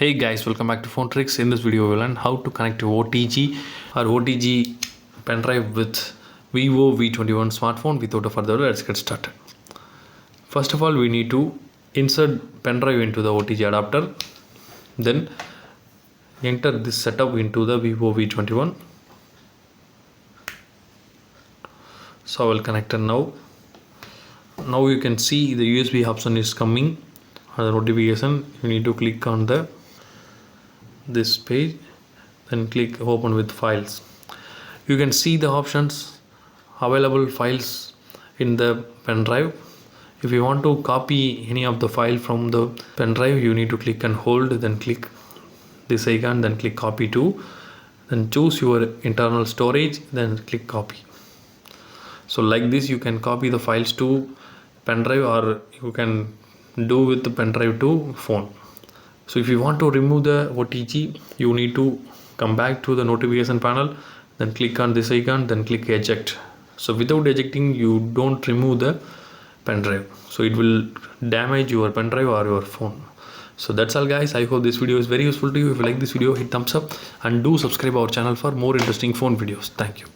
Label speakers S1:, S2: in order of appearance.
S1: Hey guys, welcome back to Phone Tricks. In this video, we'll learn how to connect your OTG or OTG pen drive with Vivo V21 smartphone. Without further ado, let's get started. First of all, we need to insert pen drive into the OTG adapter. Then enter this setup into the Vivo V21. So I will connect it now. Now you can see the USB option is coming. The notification, you need to click on this page, then click open with files. You can see the options available files in the pen drive. If you want to copy any of the file from the pen drive, you need to click and hold, then click this icon, then click copy to, then choose your internal storage, then click copy. So like this you can copy the files to pen drive, or you can do with the pen drive to phone. So if you want to remove the OTG, you need to come back to the notification panel, then click on this icon, then click eject. So without ejecting, you don't remove the pen drive, so it will damage your pen drive or your phone. So that's all guys. I hope this video is very useful to you. If you like this video, hit thumbs up and do subscribe our channel for more interesting phone videos. Thank you.